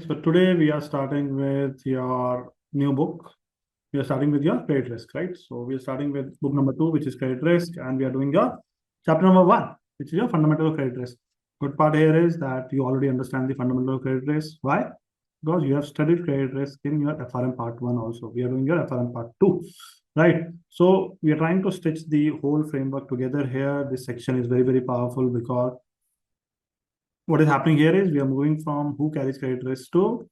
So today we are starting with your new book. We are starting with your credit risk, right? So we are starting with book number 2, which is credit risk, and we are doing your chapter number 1, which is your fundamental of credit risk. Good part here is that you already understand the fundamental of credit risk. Why? Because you have studied credit risk in your FRM part 1 also. We are doing your FRM part 2, right? So we are trying to stitch the whole framework together here. This section is very, very powerful because what is happening here is we are moving from who carries credit risk to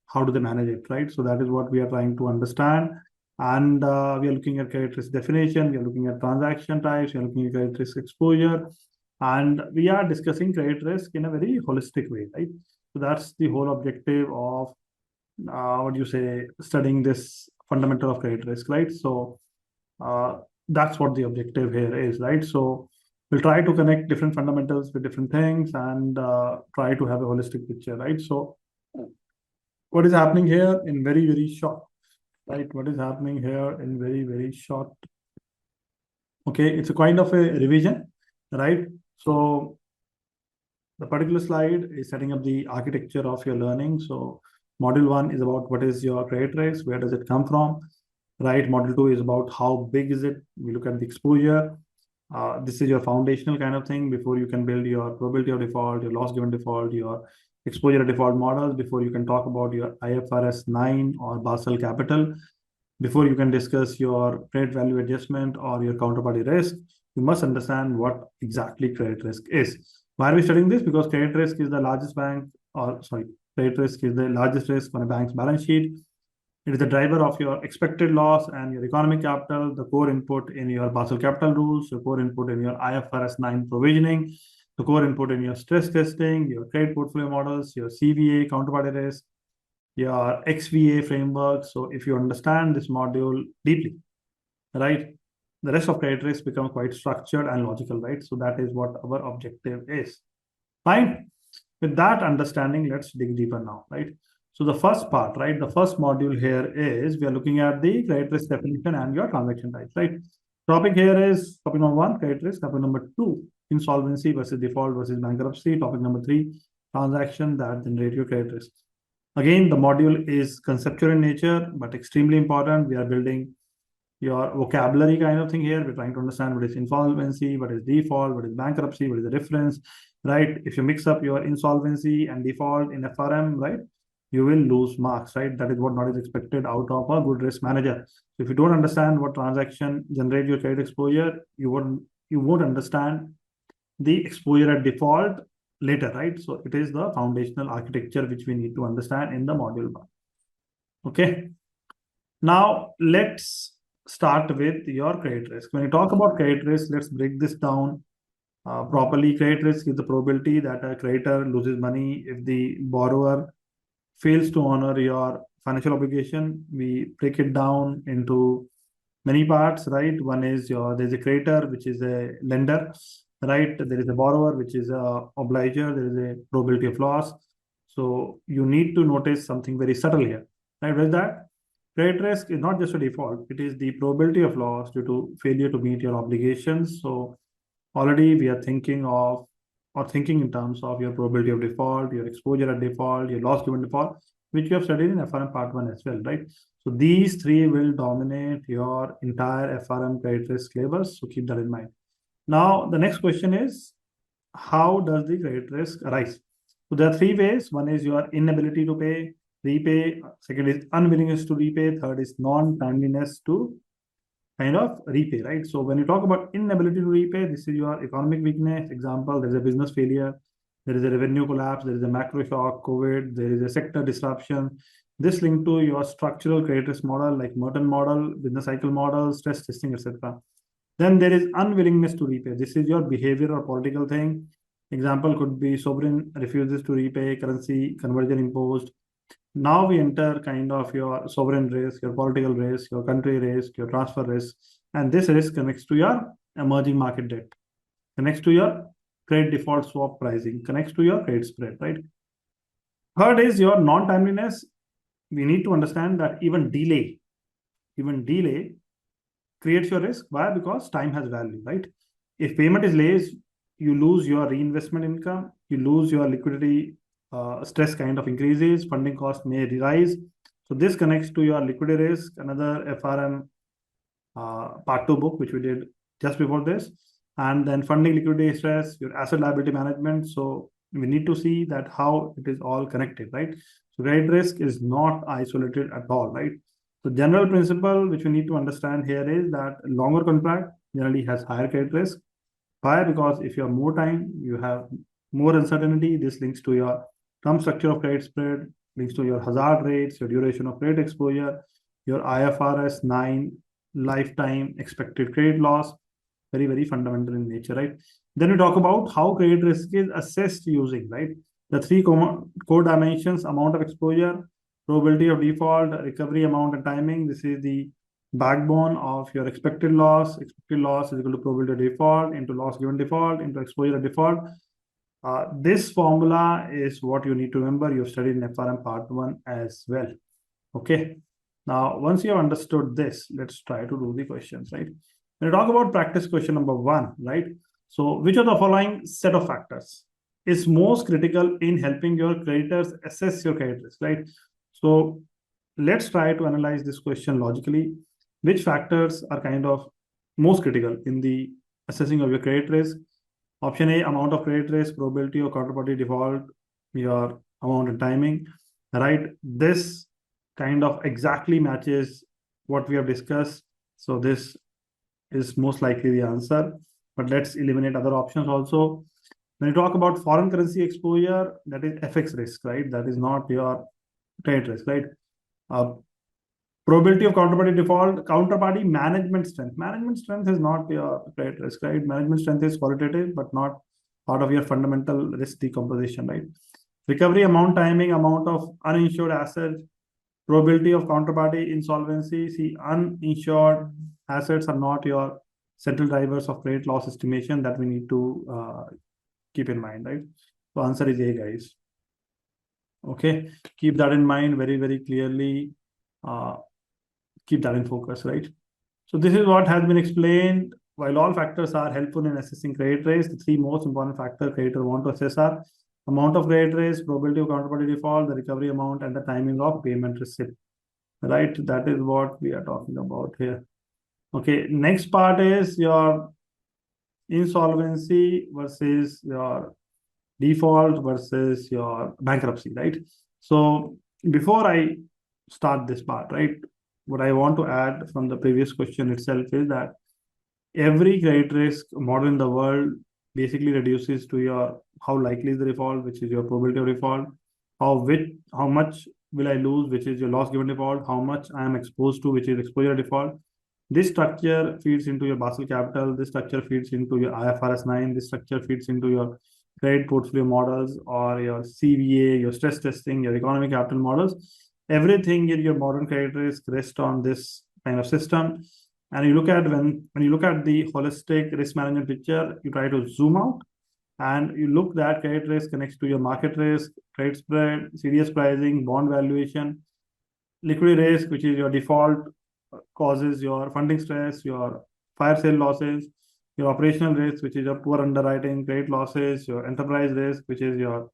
how do they manage it, right? So that is what we are trying to understand. And we are looking at credit risk definition, we are looking at transaction types, we are looking at credit risk exposure, and we are discussing credit risk in a very holistic way, right? So that's the whole objective of what do you say, studying this fundamental of credit risk, right? So that's what the objective here is, right? So we'll try to connect different fundamentals with different things and try to have a holistic picture, right? So what is happening here in very, very short, right? What is happening here in very, very short. Okay, it's a kind of a revision, right? So the particular slide is setting up the architecture of your learning. So module 1 is about what is your credit risk, where does it come from, right? Module 2 is about how big is it. We look at the exposure. This is your foundational kind of thing before you can build your probability of default, your loss given default, your exposure default models, before you can talk about your IFRS 9 or Basel capital, before you can discuss your credit value adjustment or your counterparty risk. You must understand what exactly credit risk is. Why are we studying this? Because credit risk is the largest credit risk is the largest risk on a bank's balance sheet. It is the driver of your expected loss and your economic capital, the core input in your Basel capital rules, the core input in your IFRS 9 provisioning, the core input in your stress testing, your credit portfolio models, your CVA, counterparty risk, your XVA framework. So if you understand this module deeply, right, the rest of credit risk becomes quite structured and logical, right? So that is what our objective is. Fine. With that understanding, let's dig deeper now, right? So the first part, right, the first module here is we are looking at the credit risk definition and your transaction types, right? Topic here is topic number 1, credit risk. Topic number 2, insolvency versus default versus bankruptcy. Topic number 3, transaction that generate your credit risk. Again, the module is conceptual in nature, but extremely important. We are building your vocabulary kind of thing here. We're trying to understand what is insolvency, what is default, what is bankruptcy, what is the difference, right? If you mix up your insolvency and default in FRM, right, you will lose marks, right? That is what not is expected out of a good risk manager. So if you don't understand what transaction generate your credit exposure, you won't understand the exposure at default later, right? So it is the foundational architecture which we need to understand in the module 1. Okay. Now let's start with your credit risk. When you talk about credit risk, let's break this down properly. Credit risk is the probability that a creditor loses money if the borrower fails to honor your financial obligation. We break it down into many parts, right? One is there's a creditor, which is a lender, right? There is a borrower, which is a obliger. There is a probability of loss. So you need to notice something very subtle here, right? With that, credit risk is not just a default, it is the probability of loss due to failure to meet your obligations. So already we are thinking in terms of your probability of default, your exposure at default, your loss given default, which you have studied in FRM part 1 as well, right? So these three will dominate your entire FRM credit risk syllabus. So keep that in mind. Now, the next question is, how does the credit risk arise? So there are 3 ways. One is your inability to repay. Second is unwillingness to repay. Third is non-timeliness to kind of repay, right? So when you talk about inability to repay, this is your economic weakness. Example, there's a business failure, there is a revenue collapse, there is a macro shock, COVID, there is a sector disruption. This linked to your structural credit risk model like Merton model, business cycle model, stress testing, etc. Then there is unwillingness to repay. This is your behavior or political thing. Example could be sovereign refuses to repay, currency conversion imposed. Now we enter kind of your sovereign risk, your political risk, your country risk, your transfer risk, and this risk connects to your emerging market debt, connects to your credit default swap pricing, connects to your credit spread, right? Third is your non-timeliness. We need to understand that even delay creates your risk. Why? Because time has value, right? If payment is late, you lose your reinvestment income, you lose your liquidity stress kind of increases, funding cost may rise. So this connects to your liquidity risk, another FRM part 2 book, which we did just before this. And then funding liquidity stress, your asset liability management. So we need to see that how it is all connected, right? So credit risk is not isolated at all, right? So general principle which we need to understand here is that longer contract generally has higher credit risk. Why? Because if you have more time, you have more uncertainty. This links to your term structure of credit spread, links to your hazard rates, your duration of credit exposure, your IFRS 9 lifetime expected credit loss, very, very fundamental in nature, right? Then we talk about how credit risk is assessed using, right? The three core dimensions: amount of exposure, probability of default, recovery amount, and timing. This is the backbone of your expected loss. Expected loss is equal to probability of default into loss given default into exposure of default. This formula is what you need to remember. You've studied in FRM part 1 as well. Okay. Now, once you have understood this, let's try to do the questions, right? When you talk about practice question number 1, right? So, which of the following set of factors is most critical in helping your creditors assess your credit risk, right? So, let's try to analyze this question logically. Which factors are kind of most critical in the assessing of your credit risk? Option A, amount of credit risk, probability of counterparty default, your amount and timing, right? This kind of exactly matches what we have discussed. So this is most likely the answer, but let's eliminate other options also. When you talk about foreign currency exposure, that is FX risk, right? That is not your credit risk, right? Probability of counterparty default, counterparty management strength. Management strength is not your credit risk, right? Management strength is qualitative, but not part of your fundamental risk decomposition, right? Recovery amount, timing, amount of uninsured assets, probability of counterparty insolvency. See, uninsured assets are not your central drivers of credit loss estimation that we need to keep in mind, right? So answer is A, guys. Okay, keep that in mind very, very clearly. Keep that in focus, right? So this is what has been explained. While all factors are helpful in assessing credit risk, the three most important factors creditor want to assess are amount of credit risk, probability of counterparty default, the recovery amount, and the timing of payment receipt. Right? That is what we are talking about here. Okay, next part is your insolvency versus your default versus your bankruptcy, right? So before I start this part, right, what I want to add from the previous question itself is that every credit risk model in the world basically reduces to your how likely is the default, which is your probability of default, how much will I lose, which is your loss given default, how much I am exposed to, which is exposure default. This structure feeds into your Basel capital. This structure feeds into your IFRS 9. This structure feeds into your credit portfolio models or your CVA, your stress testing, your economic capital models. Everything in your modern credit risk rests on this kind of system. And you look at when you look at the holistic risk management picture, you try to zoom out and you look that credit risk connects to your market risk, credit spread, CDS pricing, bond valuation, liquidity risk, which is your default causes your funding stress, your fire sale losses, your operational risk, which is your poor underwriting, credit losses, your enterprise risk, which is your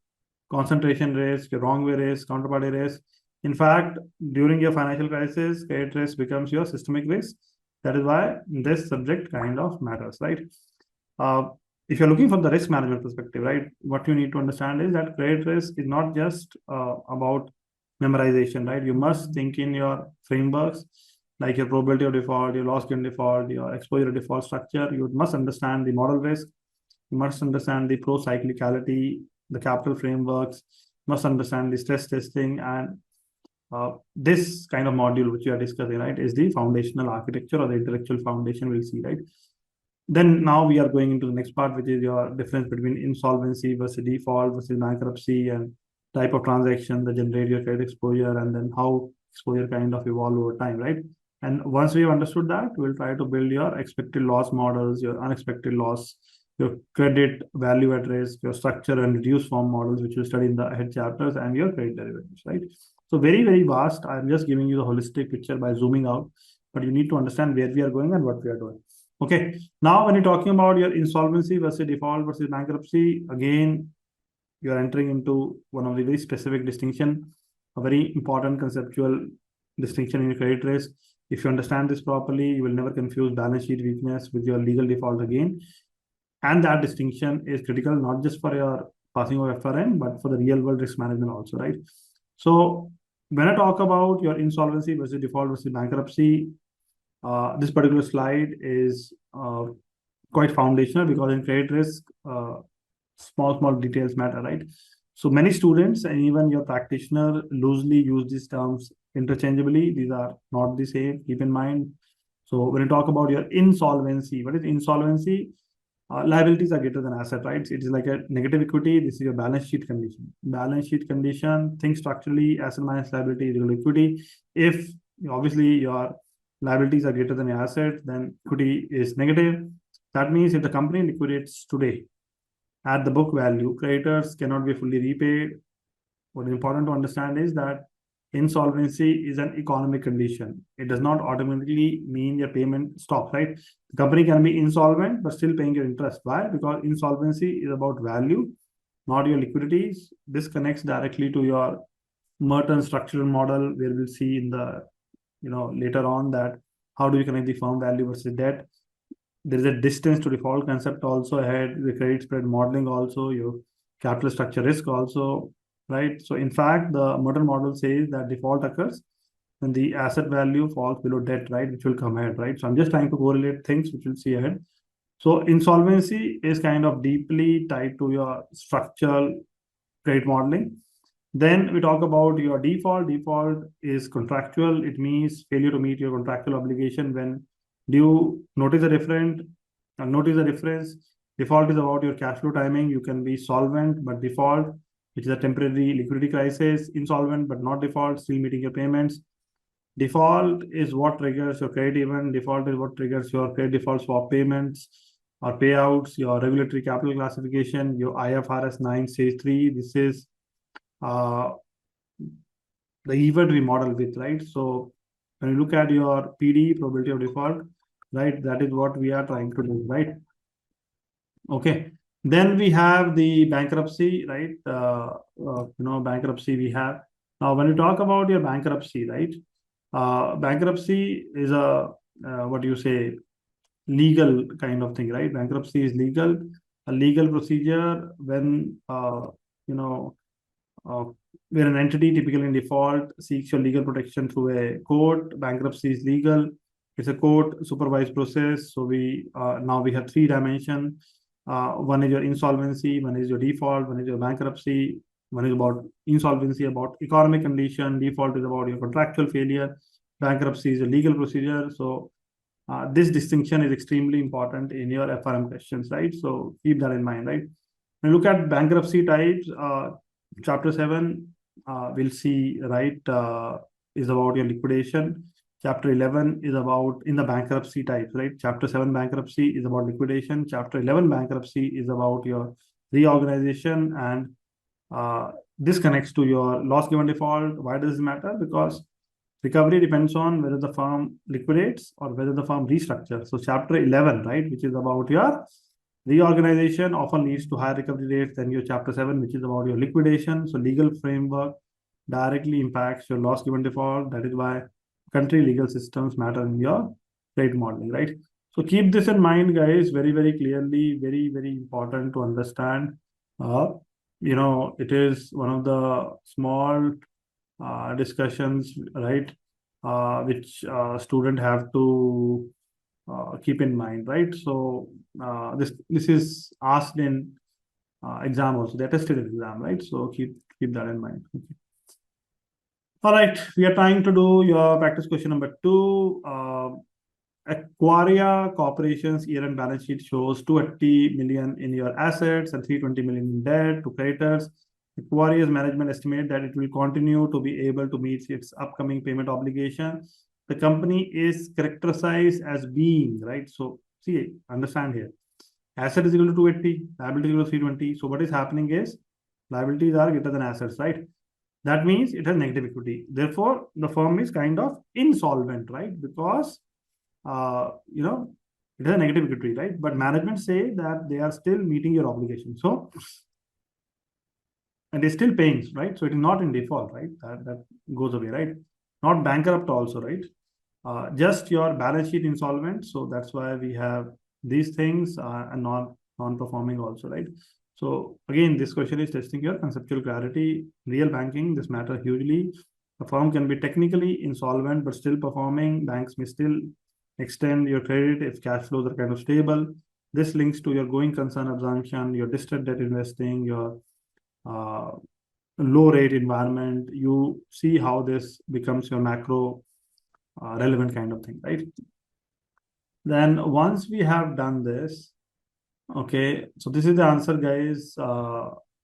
concentration risk, your wrong way risk, counterparty risk. In fact, during your financial crisis, credit risk becomes your systemic risk. That is why this subject kind of matters, right? If you're looking from the risk management perspective, right, what you need to understand is that credit risk is not just about memorization, right? You must think in your frameworks like your probability of default, your loss given default, your exposure default structure. You must understand the model risk. You must understand the pro-cyclicality, the capital frameworks, must understand the stress testing, and this kind of module which you are discussing, right, is the foundational architecture or the intellectual foundation we'll see, right? Then now we are going into the next part, which is your difference between insolvency versus default versus bankruptcy and type of transaction that generate your credit exposure and then how exposure kind of evolve over time, right? And once we have understood that, we'll try to build your expected loss models, your unexpected loss, your credit value at risk, your structure and reduced form models, which you study in the Hedge chapters, and your credit derivatives, right? So very, very vast. I'm just giving you the holistic picture by zooming out, but you need to understand where we are going and what we are doing. Okay. Now, when you're talking about your insolvency versus default versus bankruptcy, again, you are entering into one of the very specific distinction, a very important conceptual distinction in your credit risk. If you understand this properly, you will never confuse balance sheet weakness with your legal default again. And that distinction is critical not just for your passing of FRM, but for the real world risk management also, right? So when I talk about your insolvency versus default versus bankruptcy, this particular slide is quite foundational because in credit risk, small details matter, right? So many students and even your practitioner loosely use these terms interchangeably. These are not the same. Keep in mind. So when you talk about your insolvency, what is insolvency? Liabilities are greater than asset, right? It is like a negative equity. This is your balance sheet condition. Balance sheet condition, think structurally, asset minus liability is equal to equity. If obviously your liabilities are greater than your asset, then equity is negative. That means if the company liquidates today at the book value, creditors cannot be fully repaid. What is important to understand is that insolvency is an economic condition. It does not automatically mean your payment stops, right? The company can be insolvent but still paying your interest. Why? Because insolvency is about value, not your liquidities. This connects directly to your Merton structural model, where we'll see in the later on that how do you connect the firm value versus debt. There is a distance to default concept also ahead, the credit spread modeling also, your capital structure risk also, right? So in fact, the Merton model says that default occurs when the asset value falls below debt, right? Which will come ahead, right? So I'm just trying to correlate things which we'll see ahead. So insolvency is kind of deeply tied to your structural credit modeling. Then we talk about your default. Default is contractual. It means failure to meet your contractual obligation. When do you notice a different? Notice the difference. Default is about your cash flow timing. You can be solvent, but default, which is a temporary liquidity crisis. Insolvent, but not default, still meeting your payments. Default is what triggers your credit event. Default is what triggers your credit default swap payments or payouts, your regulatory capital classification, your IFRS 9 stage 3. This is uh, the event we model with, right? So when you look at your PD, probability of default, right, that is what we are trying to do, right? Okay. Then we have the bankruptcy, right? Bankruptcy we have. Now, when you talk about your bankruptcy, right? Bankruptcy is a what do you say, legal kind of thing, right? Bankruptcy is legal, a legal procedure when you know uh, where an entity typically in default seeks your legal protection through a court. Bankruptcy is legal. It's a court supervised process. So we now we have three dimensions. One is your insolvency, one is your default, one is your bankruptcy, one is about insolvency, about economic condition, default is about your contractual failure, bankruptcy is a legal procedure. So this distinction is extremely important in your FRM questions, right? So keep that in mind, right? When you look at bankruptcy types, chapter 7, we'll see, right, is about your liquidation. Chapter 11 is about in the bankruptcy types, right? Chapter 7 bankruptcy is about liquidation. Chapter 11 bankruptcy is about your reorganization. And this connects to your loss given default. Why does this matter? Because recovery depends on whether the firm liquidates or whether the firm restructures. So chapter 11, right, which is about your reorganization, often leads to higher recovery rates than your chapter 7, which is about your liquidation. So legal framework directly impacts your loss given default. That is why country legal systems matter in your credit modeling, right? So keep this in mind, guys, very clearly, very important to understand. It is one of the small discussions, right, which student have to keep in mind, right? So this is asked in exam also, the attested exam, right? So keep that in mind. Okay. All right, we are trying to do your practice question number 2. Aquaria Corporation's year-end balance sheet shows 280 million in your assets and 320 million in debt to creditors. Aquaria's management estimate that it will continue to be able to meet its upcoming payment obligation. The company is characterized as being, right? So see, understand here. Asset is equal to 280, liability is equal to 320. So what is happening is liabilities are greater than assets, right? That means it has negative equity. Therefore, the firm is kind of insolvent, right? Because it has a negative equity, right? But management say that they are still meeting your obligation. So and is still paying, right? So it is not in default, right? That goes away, right? Not bankrupt also, right? Just your balance sheet insolvent. So that's why we have these things and non-performing also, right? So again, this question is testing your conceptual clarity. Real banking, this matter hugely. A firm can be technically insolvent but still performing. Banks may still extend your credit if cash flows are kind of stable. This links to your going concern assumption, your distressed debt investing, your uh, low rate environment. You see how this becomes your macro relevant kind of thing, right? Then once we have done this, okay, so this is the answer, guys.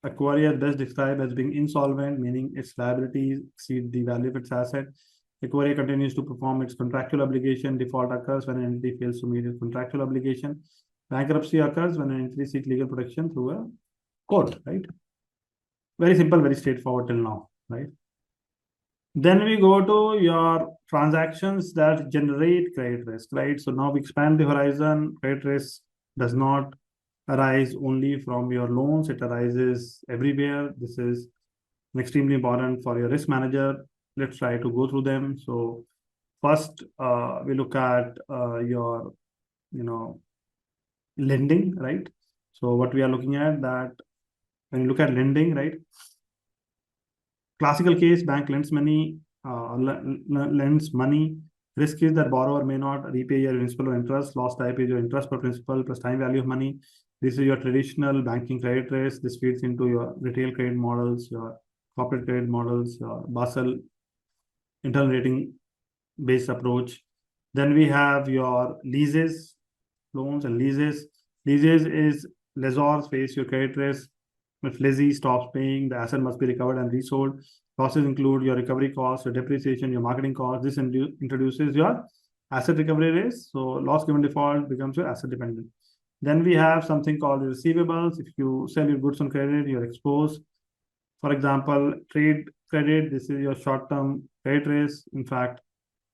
Acquirer best described as being insolvent, meaning its liabilities exceed the value of its asset. Acquirer continues to perform its contractual obligation. Default occurs when an entity fails to meet its contractual obligation. Bankruptcy occurs when an entity seeks legal protection through a court, right? Very simple, very straightforward till now, right? Then we go to your transactions that generate credit risk, right? So now we expand the horizon. Credit risk does not arise only from your loans, it arises everywhere. This is extremely important for your risk manager. Let's try to go through them. So first, we look at your, lending, right? So what we are looking at that when you look at lending, right? Classical case, bank lends money. Risk is that borrower may not repay your principal or interest. Loss type is your interest per principal plus time value of money. This is your traditional banking credit risk. This feeds into your retail credit models, your corporate credit models, your Basel internal rating based approach. Then we have your leases, loans and leases. Leases is lessors face your credit risk. If lessee stops paying, the asset must be recovered and resold. Losses include your recovery costs, your depreciation, your marketing costs. This introduces your asset recovery risk. So loss given default becomes your asset dependent. Then we have something called receivables. If you sell your goods on credit, you're exposed. For example, trade credit, this is your short-term credit risk. In fact,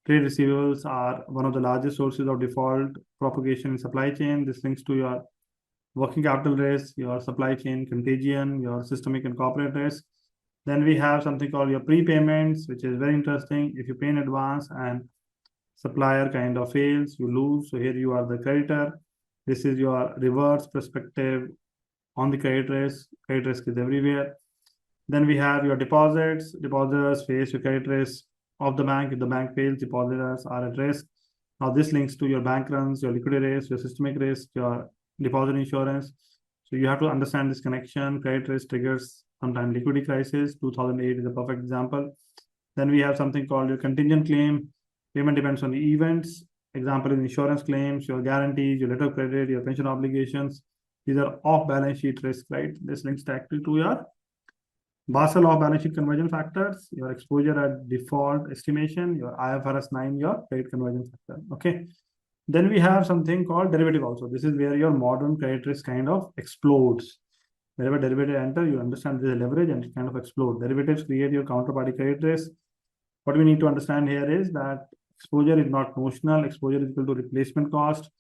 trade receivables are one of the largest sources of default propagation in supply chain. This links to your working capital risk, your supply chain contagion, your systemic and corporate risk. Then we have something called your prepayments, which is very interesting. If you pay in advance and supplier kind of fails, you lose. So here you are the creditor. This is your reverse perspective on the credit risk. Credit risk is everywhere. Then we have your deposits. Depositors face your credit risk of the bank. If the bank fails, depositors are at risk. Now this links to your bank runs, your liquidity risk, your systemic risk, your deposit insurance. So you have to understand this connection. Credit risk triggers sometimes liquidity crisis. 2008 is a perfect example. Then we have something called your contingent claim. Payment depends on the events. Example is insurance claims, your guarantees, your letter of credit, your pension obligations. These are off-balance sheet risk, right? This links directly to your Basel off-balance sheet conversion factors, your exposure at default estimation, your IFRS 9, your credit conversion factor. Okay. Then we have something called derivative also. This is where your modern credit risk kind of explodes. Wherever derivative enter, you understand there's a leverage and it kind of explodes. Derivatives create your counterparty credit risk. What we need to understand here is that exposure is not notional. Exposure is equal to replacement cost,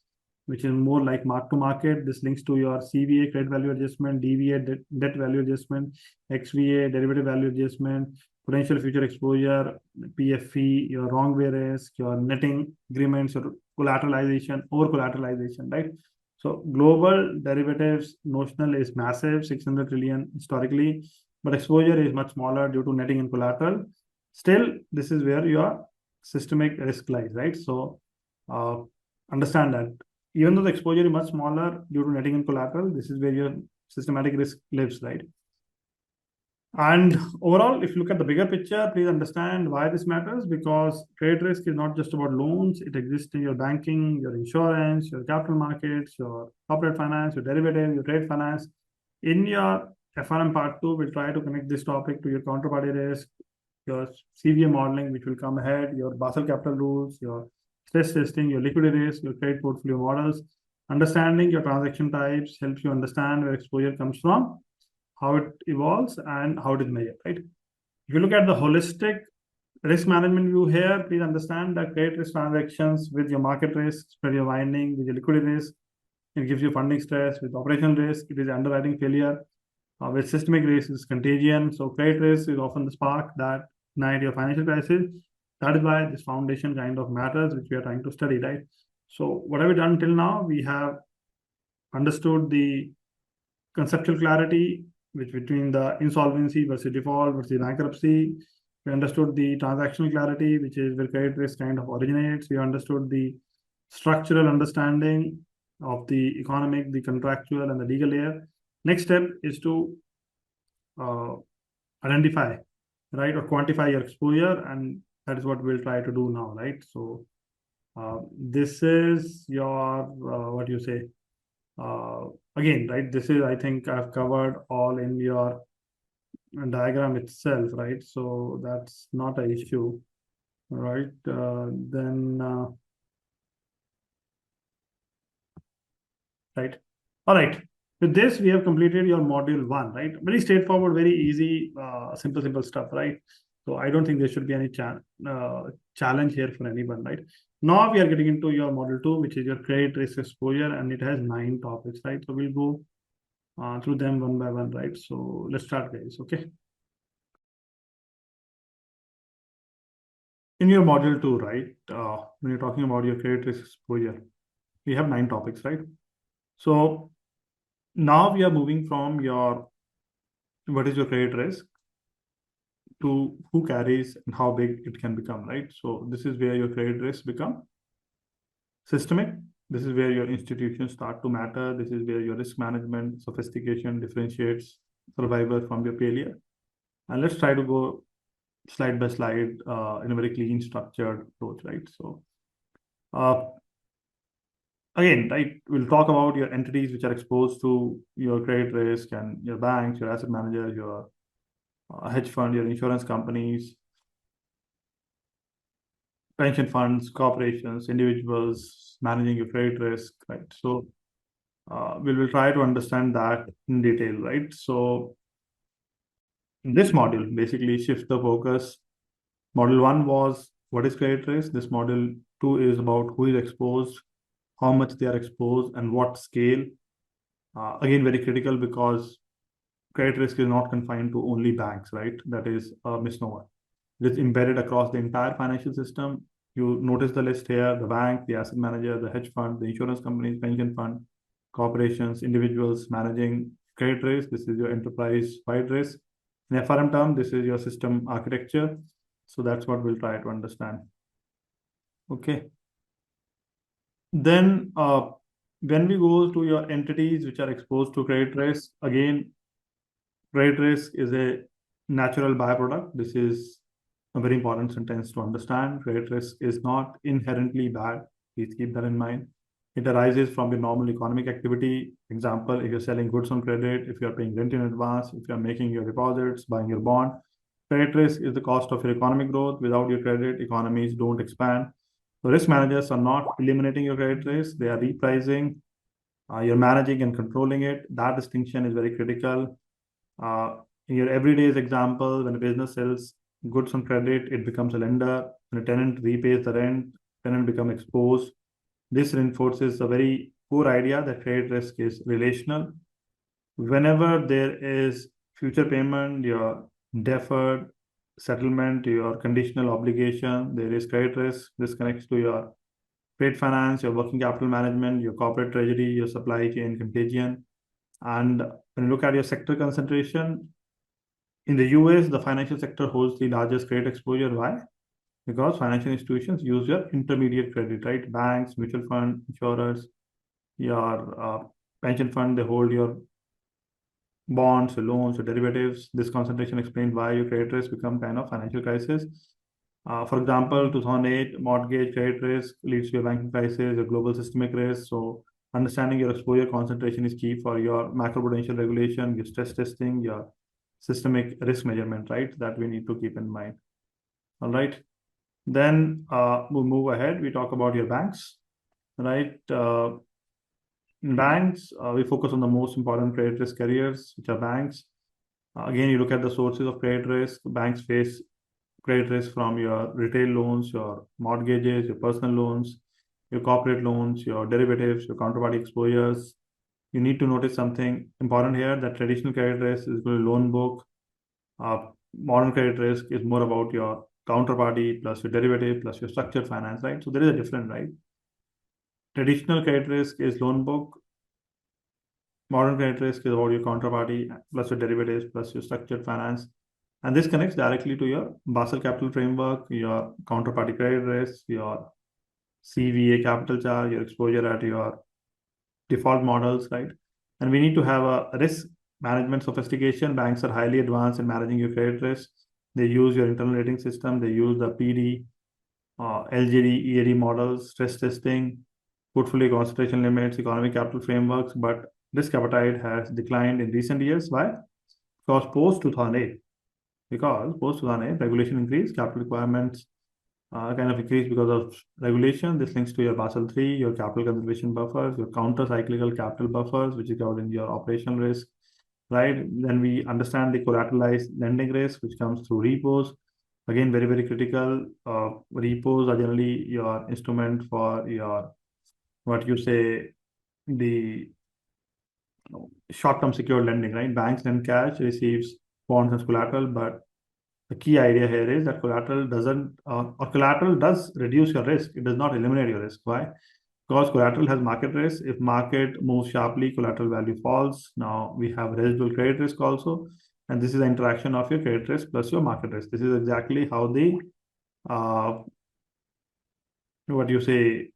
which is more like mark to market. This links to your CVA, credit value adjustment, DVA, debt value adjustment, XVA, derivative value adjustment, potential future exposure, PFE, your wrong way risk, your netting agreements, your collateralization, over collateralization, right? So global derivatives notional is massive, 600 trillion historically, but exposure is much smaller due to netting and collateral. Still, this is where your systemic risk lies, right? So understand that even though the exposure is much smaller due to netting and collateral, this is where your systematic risk lives, right? And overall, if you look at the bigger picture, please understand why this matters, because credit risk is not just about loans. It exists in your banking, your insurance, your capital markets, your corporate finance, your derivative, your trade finance. In your FRM part 2, we'll try to connect this topic to your counterparty risk, your CVA modeling, which will come ahead, your Basel capital rules, your stress testing, your liquidity risk, your credit portfolio models. Understanding your transaction types helps you understand where exposure comes from, how it evolves, and how it is measured, right? If you look at the holistic risk management view here, please understand that credit risk transactions with your market risk, spread your winding, with your liquidity risk, it gives you funding stress. With operational risk, it is underwriting failure. With systemic risk is contagion. So credit risk is often the spark that ignite your financial crisis. That is why this foundation kind of matters, which we are trying to study, right? So what have we done till now? We have understood the conceptual clarity, which between the insolvency versus default versus bankruptcy. We understood the transactional clarity, which is where credit risk kind of originates. We understood the structural understanding of the economic, the contractual, and the legal layer. Next step is to uh, identify, right, or quantify your exposure, and that is what we'll try to do now, right? So this is your what you say again, right? This is, I think I've covered all in your diagram itself, right? So that's not an issue, right? Then right. All right. With this, we have completed your module one, right? Very straightforward, very easy, simple stuff, right? So I don't think there should be any challenge here for anyone, right? Now we are getting into your module two, which is your credit risk exposure, and it has 9 topics, right? So we'll go through them one by one, right? So let's start, guys. Okay. In your module two, right? When you're talking about your credit risk exposure, we have 9 topics, right? So now we are moving from your what is your credit risk to who carries and how big it can become, right? So this is where your credit risk become systemic. This is where your institutions start to matter. This is where your risk management sophistication differentiates survivor from your failure. And let's try to go slide by slide in a very clean, structured approach, right? So uh, again, right, we'll talk about your entities which are exposed to your credit risk and your banks, your asset managers, your hedge fund, your insurance companies, pension funds, corporations, individuals managing your credit risk, right? So we will try to understand that in detail, right? So this module basically shifts the focus. Model one was what is credit risk. This model two is about who is exposed, how much they are exposed, and what scale. Again, very critical because credit risk is not confined to only banks, right? That is a misnomer. It is embedded across the entire financial system. You notice the list here: the bank, the asset manager, the hedge fund, the insurance companies, pension fund, corporations, individuals managing credit risk. This is your enterprise-wide risk. In FRM term, this is your system architecture. So that's what we'll try to understand. Okay. Then when we go to your entities which are exposed to credit risk, again, credit risk is a natural byproduct. This is a very important sentence to understand. Credit risk is not inherently bad. Please keep that in mind. It arises from your normal economic activity. Example, if you're selling goods on credit, if you're paying rent in advance, if you're making your deposits, buying your bond, credit risk is the cost of your economic growth. Without your credit, economies don't expand. So risk managers are not eliminating your credit risk. They are repricing. You're managing and controlling it. That distinction is very critical. In your everyday's example, when a business sells goods on credit, it becomes a lender. When a tenant repays the rent, tenant becomes exposed. This reinforces a very core idea that credit risk is relational. Whenever there is future payment, your deferred settlement, your conditional obligation, there is credit risk. This connects to your trade finance, your working capital management, your corporate treasury, your supply chain contagion. And when you look at your sector concentration, in the US, the financial sector holds the largest credit exposure. Why? Because financial institutions use your intermediate credit, right? Banks, mutual fund, insurers, your pension fund, they hold your bonds, your loans, your derivatives. This concentration explains why your credit risk become kind of financial crisis. For example, 2008 mortgage credit risk leads to a banking crisis, a global systemic risk. So understanding your exposure concentration is key for your macroprudential regulation, your stress testing, your systemic risk measurement, right? That we need to keep in mind. All right. Then we'll move ahead. We talk about your banks, right? In banks, we focus on the most important credit risk carriers, which are banks. Again, you look at the sources of credit risk. Banks face credit risk from your retail loans, your mortgages, your personal loans, your corporate loans, your derivatives, your counterparty exposures. you need to notice something important here, that traditional credit risk is equal to loan book. Modern credit risk is more about your counterparty plus your derivative plus your structured finance, right? So there is a difference, right? Traditional credit risk is loan book. Modern credit risk is about your counterparty plus your derivatives plus your structured finance. And this connects directly to your Basel capital framework, your counterparty credit risk, your CVA capital charge, your exposure at your default models, right? And we need to have a risk management sophistication. Banks are highly advanced in managing your credit risk. They use your internal rating system. They use the PD, LGD, EAD models, stress testing, portfolio concentration limits, economic capital frameworks. But risk appetite has declined in recent years. Why? Because post 2008, regulation increased, capital requirements kind of increased because of regulation. This links to your Basel III, your capital conservation buffers, your counter-cyclical capital buffers, which is covered in your operational risk, right? Then we understand the collateralized lending risk, which comes through repos. Again, very, very critical. Repos are generally your instrument for your, what you say, the short-term secured lending, right? Banks lend cash, receives bonds as collateral, but the key idea here is that collateral doesn't, or collateral does reduce your risk. It does not eliminate your risk. Why? Because collateral has market risk. If market moves sharply, collateral value falls. Now we have residual credit risk also. And this is the interaction of your credit risk plus your market risk. This is exactly how the, what you say,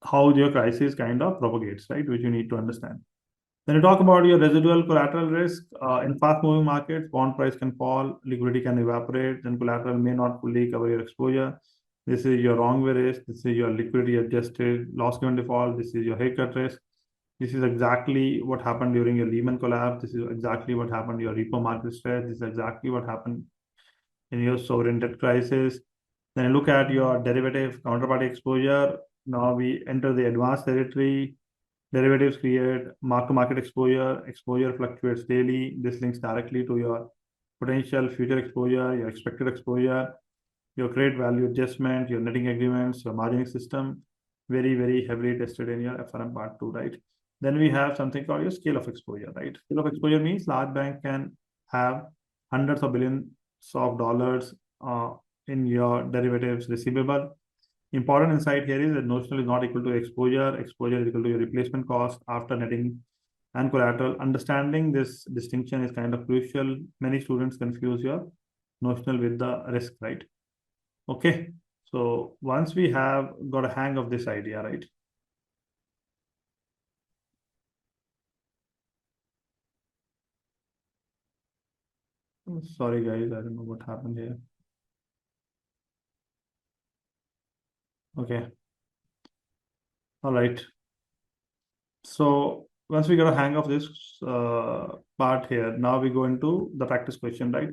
how your crisis kind of propagates, right? Which you need to understand. When you talk about your residual collateral risk, in fast-moving markets, bond price can fall, liquidity can evaporate, then collateral may not fully cover your exposure. This is your wrong way risk. This is your liquidity adjusted loss given default. This is your haircut risk. This is exactly what happened during your Lehman collapse. This is exactly what happened to your repo market stress. This is exactly what happened in your sovereign debt crisis. Then look at your derivative counterparty exposure. Now we enter the advanced territory. Derivatives create mark-to-market exposure. Exposure fluctuates daily. This links directly to your potential future exposure, your expected exposure, your credit value adjustment, your netting agreements, your margining system. Very, very heavily tested in your FRM part 2, right? Then we have something called your scale of exposure, right? Scale of exposure means large bank can have hundreds of billions of dollars in your derivatives receivable. Important insight here is that notional is not equal to exposure. Exposure is equal to your replacement cost after netting and collateral. Understanding this distinction is kind of crucial. Many students confuse your notional with the risk, right? Okay. So once we have got a hang of this idea, right? Sorry, guys, I don't know what happened here. Okay. All right. So once we get a hang of this part here, now we go into the practice question, right?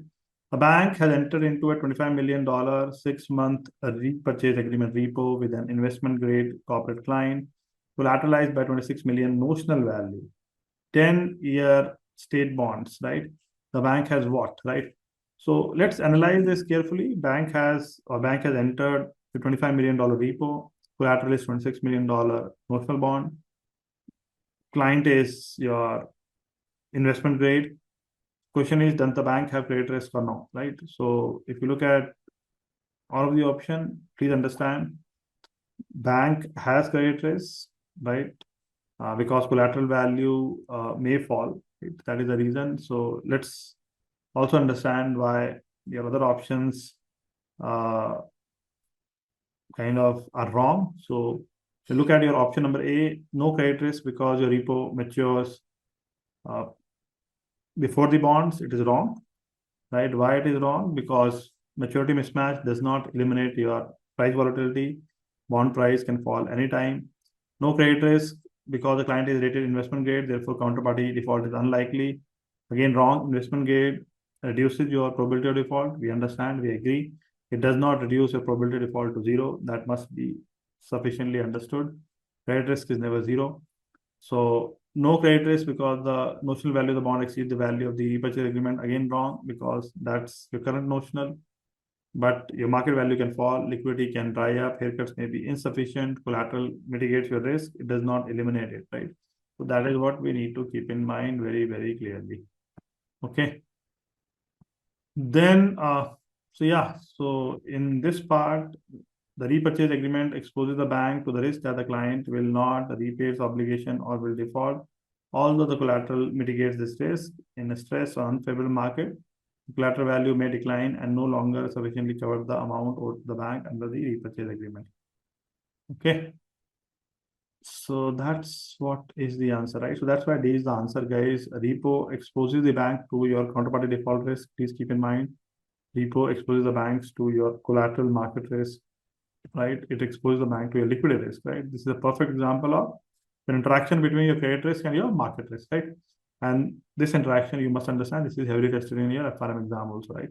A bank has entered into a $25 million 6-month repurchase agreement repo with an investment grade corporate client, collateralized by 26 million notional value, 10-year state bonds, right? The bank has what, right? So let's analyze this carefully. Bank has entered the $25 million repo, collateral is $26 million notional bond. Client is your investment grade. Question is, does the bank have credit risk or no, right? So if you look at all of the option, please understand bank has credit risk, right? Because collateral value may fall. Right? That is the reason. So let's also understand why your other options kind of are wrong. So if you look at your option number A, no credit risk because your repo matures before the bonds, it is wrong, right? Why it is wrong? Because maturity mismatch does not eliminate your price volatility. Bond price can fall anytime. No credit risk because the client is rated investment grade, therefore counterparty default is unlikely. Again, wrong. Investment grade reduces your probability of default. We understand, we agree. It does not reduce your probability of default to zero. That must be sufficiently understood. Credit risk is never zero. So no credit risk because the notional value of the bond exceeds the value of the repurchase agreement. Again, wrong because that's your current notional. But your market value can fall, liquidity can dry up, haircuts may be insufficient, collateral mitigates your risk, it does not eliminate it, right? So that is what we need to keep in mind very, very clearly. Okay. Then, so in this part, the repurchase agreement exposes the bank to the risk that the client will not repay its obligation or will default. Although the collateral mitigates this risk in a stress or unfavorable market, the collateral value may decline and no longer sufficiently cover the amount owed to the bank under the repurchase agreement. Okay. So that's what is the answer, right? So that's why D is the answer, guys. Repo exposes the bank to your counterparty default risk. Please keep in mind. Repo exposes the banks to your collateral market risk, right? It exposes the bank to your liquidity risk, right? This is a perfect example of an interaction between your credit risk and your market risk, right? And this interaction, you must understand, this is heavily tested in your FRM exam also, right?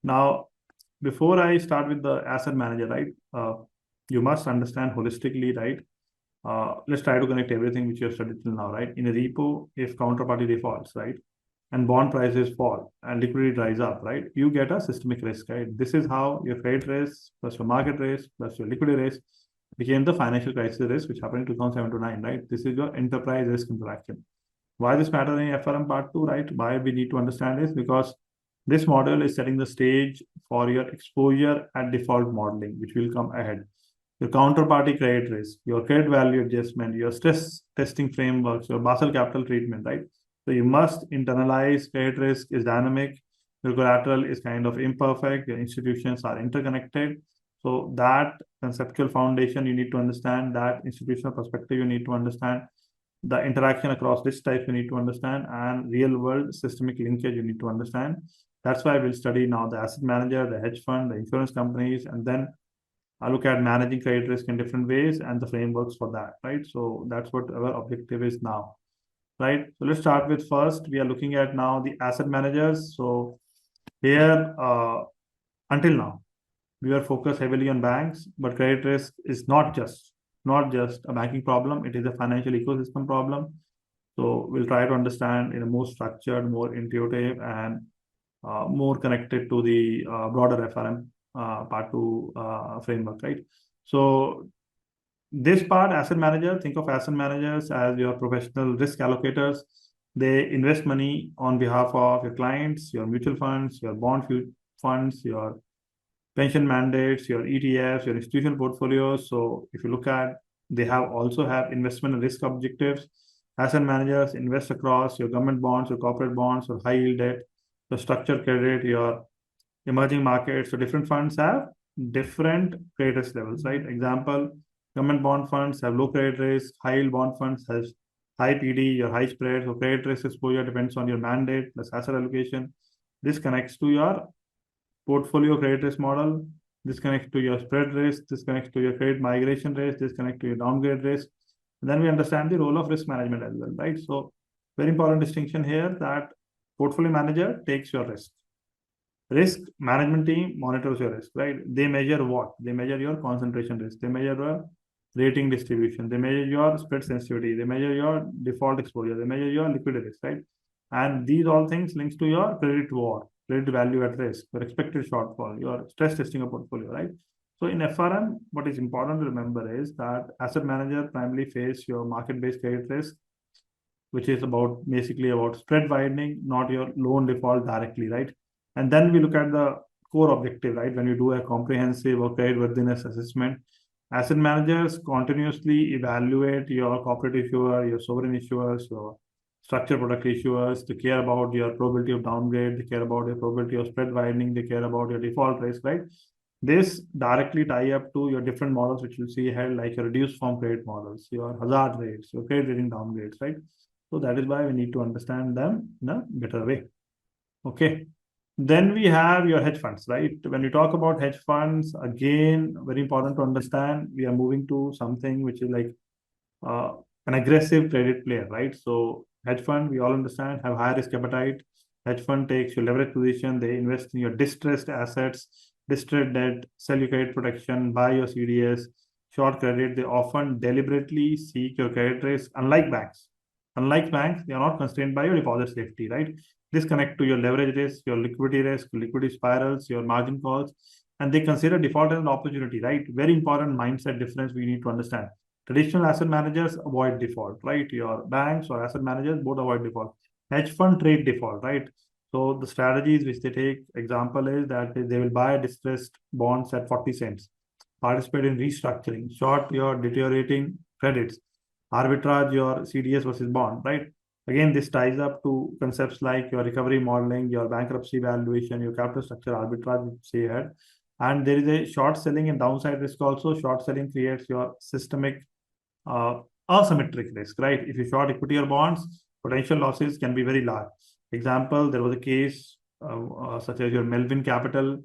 Now, before I start with the asset manager, right? You must understand holistically, right? Let's try to connect everything which you have studied till now, right? In a repo, if counterparty defaults, right, and bond prices fall and liquidity dries up, right, you get a systemic risk, right? This is how your credit risk plus your market risk plus your liquidity risk became the financial crisis risk, which happened in 2007 to 9, right? This is your enterprise risk interaction. Why this matter in FRM part 2, right? Why we need to understand this? Because this model is setting the stage for your exposure at default modeling, which will come ahead. Your counterparty credit risk, your credit value adjustment, your stress testing frameworks, your Basel capital treatment, right? So you must internalize credit risk is dynamic, your collateral is kind of imperfect, your institutions are interconnected. So that conceptual foundation you need to understand, that institutional perspective you need to understand, the interaction across risk types you need to understand, and real world systemic linkage you need to understand. That's why we'll study now the asset manager, the hedge fund, the insurance companies, and then I look at managing credit risk in different ways and the frameworks for that, right? So that's what our objective is now, right? So let's start with first, we are looking at now the asset managers. So here, until now, we are focused heavily on banks, but credit risk is not just a banking problem. It is a financial ecosystem problem. So we'll try to understand in a more structured, more intuitive, and more connected to the broader FRM part 2 framework, right? So this part, asset manager, think of asset managers as your professional risk allocators. They invest money on behalf of your clients, your mutual funds, your bond funds, your pension mandates, your ETFs, your institutional portfolios. So if you look at, they also have investment and risk objectives. Asset managers invest across your government bonds, your corporate bonds, your high yield debt, your structured credit, your emerging markets. So different funds have different credit risk levels, right? Example, government bond funds have low credit risk, high yield bond funds has high PD, your high spread. So credit risk exposure depends on your mandate plus asset allocation. This connects to your portfolio credit risk model. This connects to your spread risk. This connects to your credit migration risk. This connects to your downgrade risk. And then we understand the role of risk management as well, right? So very important distinction here that portfolio manager takes your risk. Risk management team monitors your risk, right? They measure what? They measure your concentration risk. They measure your rating distribution. They measure your spread sensitivity. They measure your default exposure. They measure your liquidity risk, right? And these all things links to your credit war, credit value at risk, your expected shortfall, your stress testing of portfolio, right? So in FRM, what is important to remember is that asset manager primarily face your market-based credit risk, which is basically about spread widening, not your loan default directly, right? And then we look at the core objective, right? When you do a comprehensive or creditworthiness assessment, asset managers continuously evaluate your corporate issuer, your sovereign issuers, your structured product issuers. They care about your probability of downgrade. They care about your probability of spread widening. They care about your default risk, right? This directly tie up to your different models, which you'll see here, like your reduced form credit models, your hazard rates, your credit rating downgrades, right? So that is why we need to understand them in a better way. Okay. Then we have your hedge funds, right? When we talk about hedge funds, again, very important to understand, we are moving to something which is like an aggressive credit player, right? So hedge fund, we all understand, have high risk appetite. Hedge fund takes your leverage position. They invest in your distressed assets, distressed debt, sell your credit protection, buy your CDS, short credit. They often deliberately seek your credit risk, unlike banks. Unlike banks, they are not constrained by your deposit safety, right? This connect to your leverage risk, your liquidity spirals, your margin calls, and they consider default as an opportunity, right? Very important mindset difference we need to understand. Traditional asset managers avoid default, right? Your banks or asset managers both avoid default. Hedge fund trade default, right? So the strategies which they take, example is that they will buy distressed bonds at 40 cents, participate in restructuring, short your deteriorating credits, arbitrage your CDS versus bond, right? Again, this ties up to concepts like your recovery modeling, your bankruptcy valuation, your capital structure arbitrage, which say ahead. And there is a short selling and downside risk also. Short selling creates your systemic uh, asymmetric risk, right? If you short equity or bonds, potential losses can be very large. Example, there was a case such as your Melvin Capital,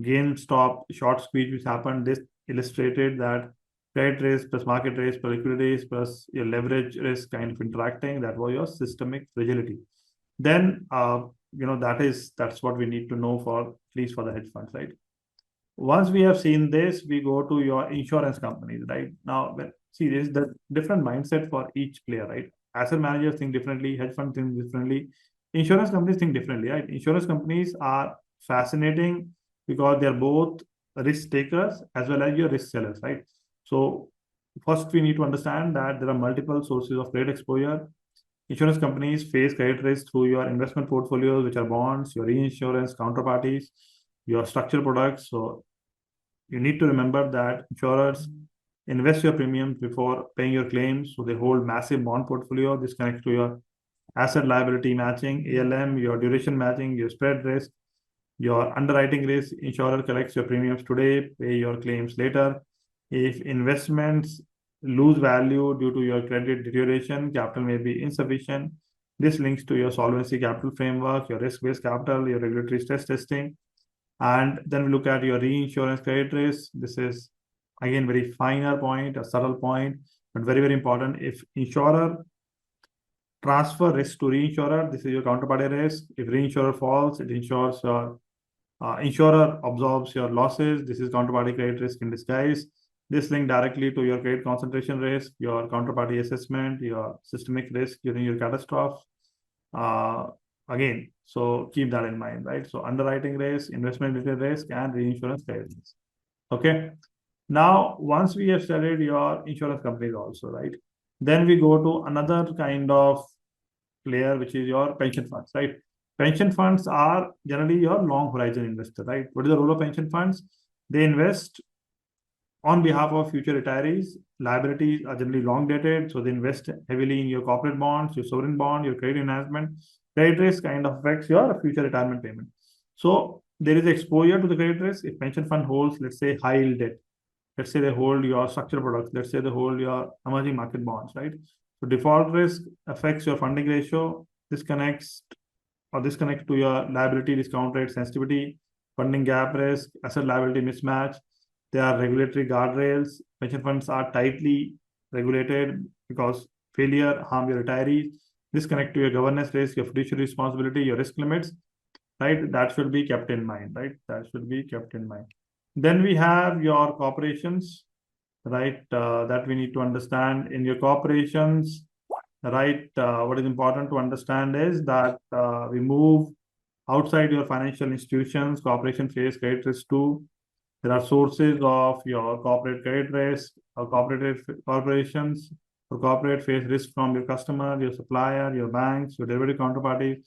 GameStop short squeeze which happened. This illustrated that credit risk plus market risk plus liquidity risk plus your leverage risk kind of interacting. That was your systemic fragility. Then, that's what we need to know for at least for the hedge funds, right? Once we have seen this, we go to your insurance companies, right? Now, see, there's the different mindset for each player, right? Asset managers think differently, hedge funds think differently, insurance companies think differently, right? Insurance companies are fascinating because they're both risk takers as well as your risk sellers, right? So, first, we need to understand that there are multiple sources of credit exposure. Insurance companies face credit risk through your investment portfolios, which are bonds, your reinsurance counterparties, your structured products. So you need to remember that insurers invest your premiums before paying your claims. So they hold massive bond portfolio. This connects to your asset liability matching, ALM, your duration matching, your spread risk, your underwriting risk. Insurer collects your premiums today, pay your claims later. If investments lose value due to your credit deterioration, capital may be insufficient. This links to your solvency capital framework, your risk-based capital, your regulatory stress testing. And then we look at your reinsurance credit risk. This is again very finer point, a subtle point, but very, very important. If insurer transfer risk to reinsurer, this is your counterparty risk. If reinsurer falls, it insures your insurer absorbs your losses. This is counterparty credit risk in disguise. This link directly to your credit concentration risk, your counterparty assessment, your systemic risk during your catastrophe. Uh, Again, so keep that in mind, right? So underwriting risk, investment related risk, and reinsurance credit risk. Okay. Now, once we have studied your insurance companies also, right? Then we go to another kind of player, which is your pension funds, right? Pension funds are generally your long horizon investor, right? What is the role of pension funds? They invest on behalf of future retirees. Liabilities are generally long dated, so they invest heavily in your corporate bonds, your sovereign bond, your credit enhancement. Credit risk kind of affects your future retirement payment. So there is exposure to the credit risk if pension fund holds, let's say, high yield debt. Let's say they hold your structured products. Let's say they hold your emerging market bonds, right? So default risk affects your funding ratio. This connects to your liability discount rate sensitivity, funding gap risk, asset liability mismatch. There are regulatory guardrails. Pension funds are tightly regulated because failure harm your retirees. This connect to your governance risk, your fiduciary responsibility, your risk limits, right? That should be kept in mind, right? That should be kept in mind. Then we have your corporations, right? That we need to understand in your corporations, right? What is important to understand is that we move outside your financial institutions, corporation face credit risk too. There are sources of your corporate credit risk, or corporations, or corporate face risk from your customer, your supplier, your banks, your derivative counterparties.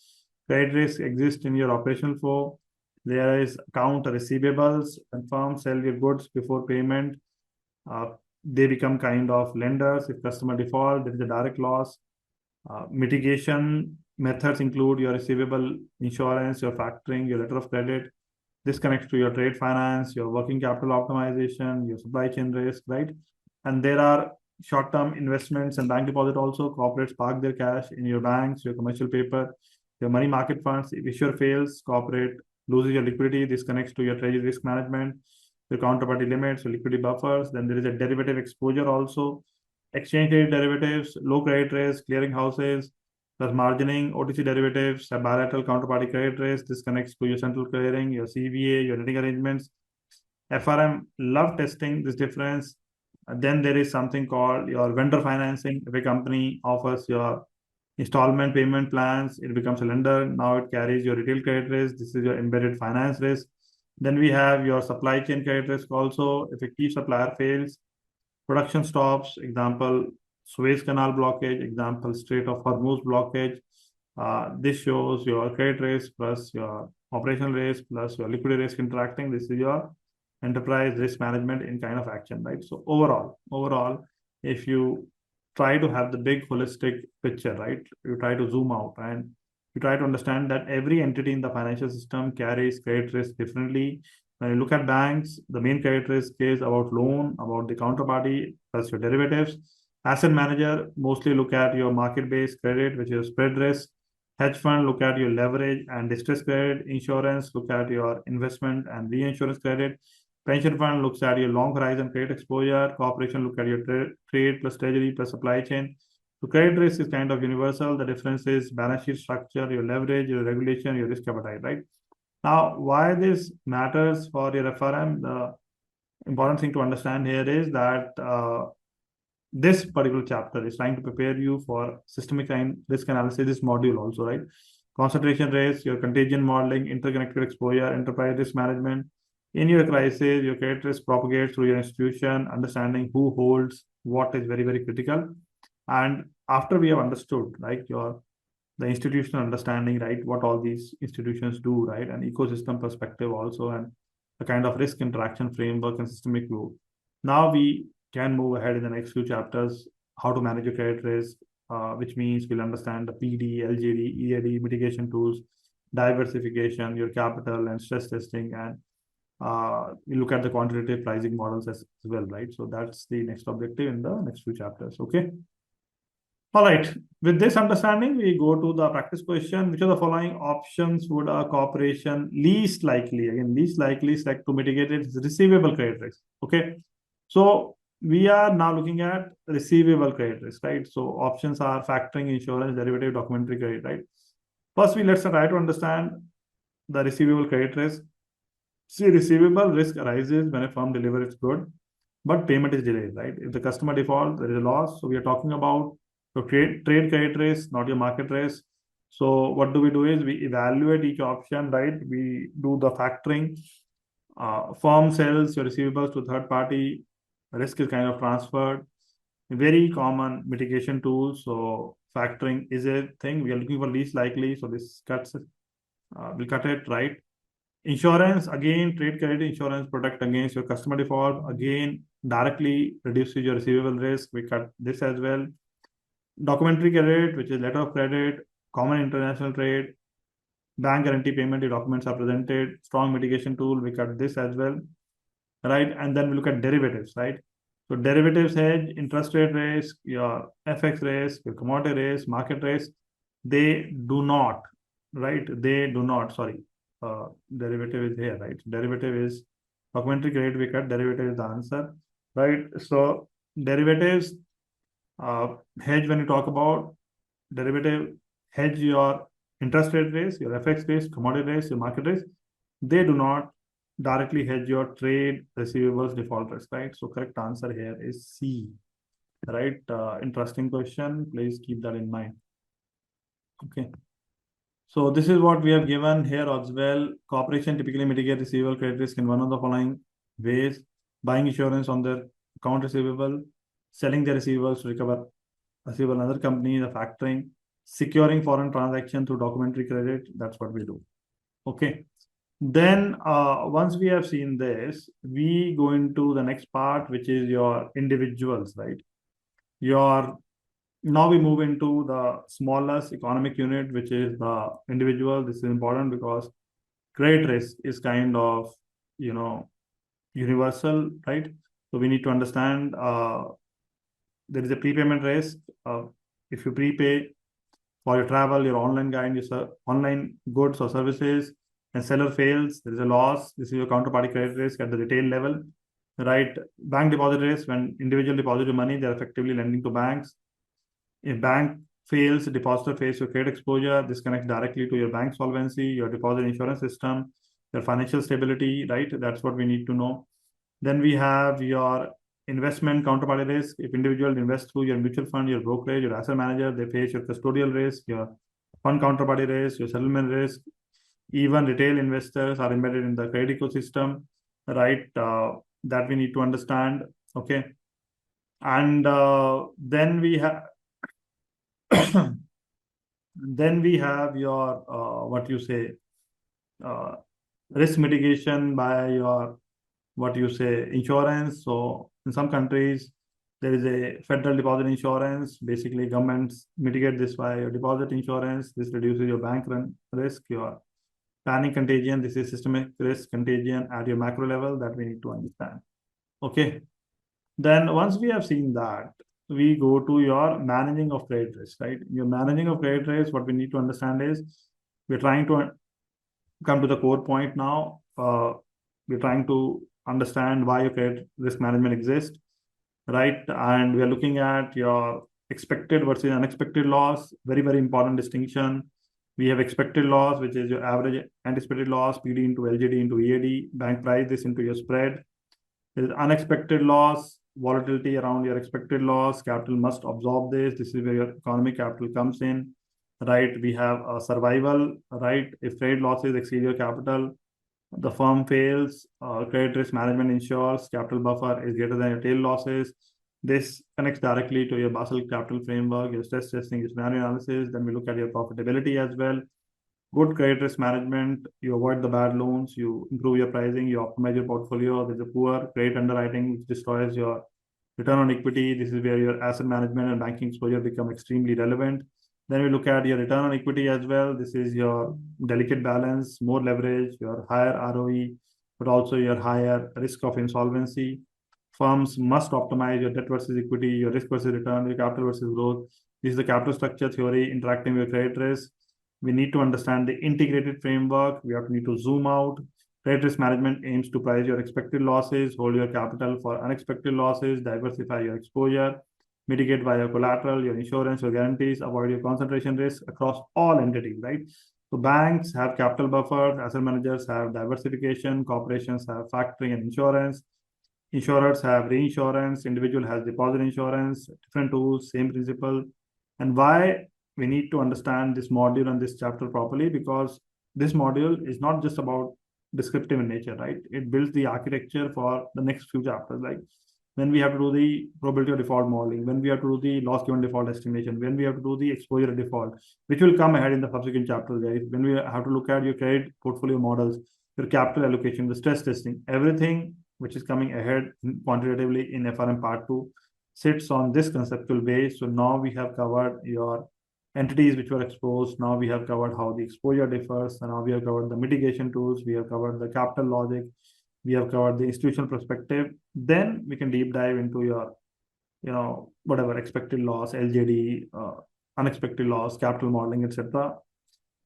Credit risk exists in your operational flow. There is account receivables, and firms sell your goods before payment. They become kind of lenders. If customer default, there is a direct loss. Mitigation methods include your receivable insurance, your factoring, your letter of credit. This connects to your trade finance, your working capital optimization, your supply chain risk, right? And there are short-term investments and bank deposit also. Corporates park their cash in your banks, your commercial paper, your money market funds. If issuer fails, corporate loses your liquidity. This connects to your treasury risk management, your counterparty limits, your liquidity buffers. Then there is a derivative exposure also. Exchange rate derivatives, low credit risk, clearing houses, plus margining, OTC derivatives, a bilateral counterparty credit risk. This connects to your central clearing, your CVA, your netting arrangements. FRM love testing this difference. Then there is something called your vendor financing. If a company offers your installment payment plans, it becomes a lender. Now it carries your retail credit risk. This is your embedded finance risk. Then we have your supply chain credit risk also. If a key supplier fails, production stops, example, Suez Canal blockage, example, Strait of Hormuz blockage. This shows your credit risk plus your operational risk plus your liquidity risk interacting. This is your enterprise risk management in kind of action, right? So overall, if you try to have the big holistic picture, right? You try to zoom out and you try to understand that every entity in the financial system carries credit risk differently. When you look at banks, the main credit risk is about loan, about the counterparty, plus your derivatives. Asset manager mostly look at your market-based credit, which is spread risk. Hedge fund look at your leverage and distress credit. Insurance look at your investment and reinsurance credit. Pension fund looks at your long horizon credit exposure. Corporation look at your trade plus treasury plus supply chain. So credit risk is kind of universal. The difference is balance sheet structure, your leverage, your regulation, your risk appetite, right? Now, why this matters for your FRM? The important thing to understand here is that this particular chapter is trying to prepare you for systemic risk analysis, this module also, right? Concentration risk, your contagion modeling, interconnected exposure, enterprise risk management. In your crisis, your credit risk propagates through your institution, understanding who holds what is very, very critical. And after we have understood, like the institutional understanding, right, what all these institutions do, right, and ecosystem perspective also, and a kind of risk interaction framework and systemic view. Now we can move ahead in the next few chapters, how to manage your credit risk, which means we'll understand the PD, LGD, EAD, mitigation tools, diversification, your capital and stress testing, and we look at the quantitative pricing models as well, right? So that's the next objective in the next few chapters, okay? All right. With this understanding, we go to the practice question. Which of the following options would a corporation least likely, again, least likely select to mitigate its receivable credit risk? Okay. So we are now looking at receivable credit risk, right? So options are factoring, insurance, derivative, documentary credit, right? First, let's try to understand the receivable credit risk. See, receivable risk arises when a firm delivers its good, but payment is delayed, right? If the customer defaults, there is a loss. So we are talking about your trade credit risk, not your market risk. So what do? Is we evaluate each option, right? We do the factoring. Firm sells your receivables to third party. Risk is kind of transferred. Very common mitigation tool. So factoring is a thing. We are looking for least likely. So this cuts it. We'll cut it, right? Insurance, again, trade credit insurance protect against your customer default. Again, directly reduces your receivable risk. We cut this as well. Documentary credit, which is letter of credit, common international trade, bank guarantee payment, the documents are presented, strong mitigation tool, we cut this as well, right? And then we look at derivatives, right? So derivatives hedge, interest rate risk, your FX risk, your commodity risk, market risk, they do not, right? They do not, sorry, derivative is here, right? Derivative is documentary credit, we cut, derivative is the answer, right? So derivatives, hedge, when you talk about derivative, hedge your interest rate risk, your FX risk, commodity risk, your market risk. They do not directly hedge your trade receivables default risk, right? So correct answer here is C, right? Interesting question. Please keep that in mind. Okay. So this is what we have given here as well. Corporation typically mitigate receivable credit risk in one of the following ways: buying insurance on their account receivable, selling their receivables to recover receivable another company, the factoring, securing foreign transaction through documentary credit. That's what we do. Okay. Then once we have seen this, we go into the next part, which is your individuals, right? Your Now we move into the smallest economic unit, which is the individual. This is important because credit risk is kind of, universal, right? So we need to understand there is a prepayment risk. If you prepay for your travel, your online guide, your online goods or services, and seller fails, there is a loss. This is your counterparty credit risk at the retail level, right? Bank deposit risk, when individual deposit your money, they're effectively lending to banks. If bank fails, the depositor faces your credit exposure. This connects directly to your bank solvency, your deposit insurance system, your financial stability, right? That's what we need to know. Then we have your investment counterparty risk. If individual invest through your mutual fund, your brokerage, your asset manager, they face your custodial risk, your fund counterparty risk, your settlement risk. Even retail investors are embedded in the credit ecosystem, right? That we need to understand. Okay. And then we have your what you say uh, risk mitigation by your what you say insurance. So in some countries there is a federal deposit insurance. Basically, governments mitigate this by your deposit insurance. This reduces your bank run risk, your planning contagion. This is systemic risk contagion at your macro level that we need to understand. Okay. Then once we have seen that, we go to your managing of credit risk, right? Your managing of credit risk, what we need to understand is we're trying to come to the core point now. We're trying to understand why your credit risk management exists, right? And we are looking at your expected versus unexpected loss. Very, very important distinction. We have expected loss, which is your average anticipated loss, PD into LGD into EAD, bank price this into your spread. There is unexpected loss, volatility around your expected loss. Capital must absorb this. This is where your economic capital comes in, right? We have a survival, right? If trade losses exceed your capital, the firm fails, credit risk management ensures capital buffer is greater than your tail losses. This connects directly to your Basel capital framework, your stress testing, your scenario analysis. Then we look at your profitability as well. Good credit risk management, you avoid the bad loans, you improve your pricing, you optimize your portfolio. There's a poor credit underwriting, which destroys your return on equity. This is where your asset management and banking exposure become extremely relevant. Then we look at your return on equity as well. This is your delicate balance, more leverage, your higher ROE, but also your higher risk of insolvency. Firms must optimize your debt versus equity, your risk versus return, your capital versus growth. This is the capital structure theory interacting with credit risk. We need to understand the integrated framework. We have to need to zoom out. Credit risk management aims to price your expected losses, hold your capital for unexpected losses, diversify your exposure, mitigate by your collateral, your insurance, your guarantees, avoid your concentration risk across all entities, right? So banks have capital buffers, asset managers have diversification, corporations have factoring and insurance, insurers have reinsurance, individual has deposit insurance, different tools, same principle. And why we need to understand this module and this chapter properly, because this module is not just about descriptive in nature, right? It builds the architecture for the next few chapters. Like when we have to do the probability of default modeling, when we have to do the loss given default estimation, when we have to do the exposure default, which will come ahead in the subsequent chapters, guys. When we have to look at your credit portfolio models, your capital allocation, the stress testing, everything which is coming ahead quantitatively in FRM part 2 sits on this conceptual base. So now we have covered your entities which were exposed. Now we have covered how the exposure differs. And now we have covered the mitigation tools. We have covered the capital logic. We have covered the institutional perspective. Then we can deep dive into your, whatever expected loss, LGD, unexpected loss, capital modeling, etc.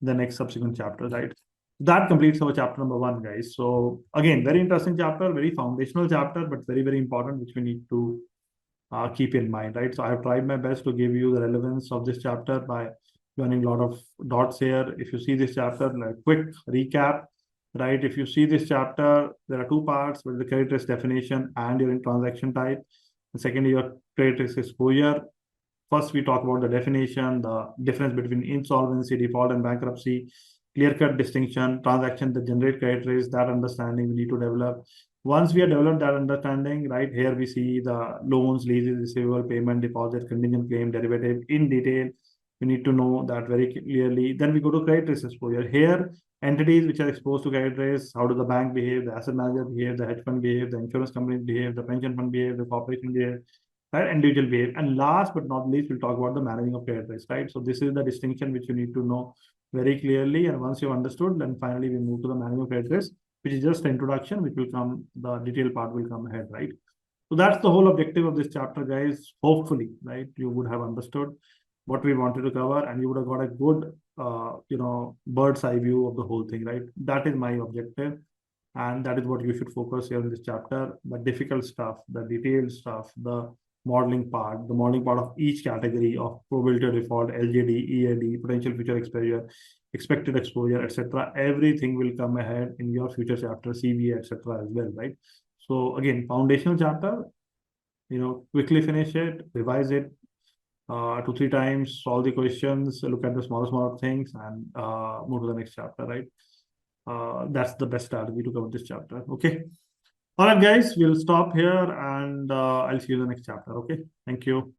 The next subsequent chapter, right? That completes our chapter number 1, guys. So again, very interesting chapter, very foundational chapter, but very, very important, which we need to keep in mind, right? So I have tried my best to give you the relevance of this chapter by joining a lot of dots here. If you see this chapter, like quick recap, right? If you see this chapter, there are 2 parts with the credit risk definition and your transaction type. And secondly, your credit risk exposure. First, we talk about the definition, the difference between insolvency, default, and bankruptcy, clear-cut distinction, transaction that generate credit risk, that understanding we need to develop. Once we have developed that understanding, right, here we see the loans, leases, receivable, payment, deposit, contingent claim, derivative in detail. We need to know that very clearly. Then we go to credit risk exposure. Here, entities which are exposed to credit risk, how does the bank behave, the asset manager behave, the hedge fund behave, the insurance companies behave, the pension fund behave, the corporation behave, right? Individual behave. And last but not least, we'll talk about the managing of credit risk, right? So this is the distinction which you need to know very clearly. And once you've understood, then finally we move to the managing of credit risk, which is just the introduction, which will come, the detailed part will come ahead, right? So that's the whole objective of this chapter, guys. Hopefully, right, you would have understood what we wanted to cover, and you would have got a good, bird's eye view of the whole thing, right? That is my objective, and that is what you should focus here in this chapter. The difficult stuff, the detailed stuff, the modeling part of each category of probability of default, LGD, EAD, potential future exposure, expected exposure, etc. Everything will come ahead in your future chapter, CVA, etc. as well, right? So again, foundational chapter, quickly finish it, revise it 2-3 times, solve the questions, look at the smaller things, and move to the next chapter, right? That's the best strategy to cover this chapter. Okay. All right, guys, we'll stop here and I'll see you in the next chapter. Okay. Thank you.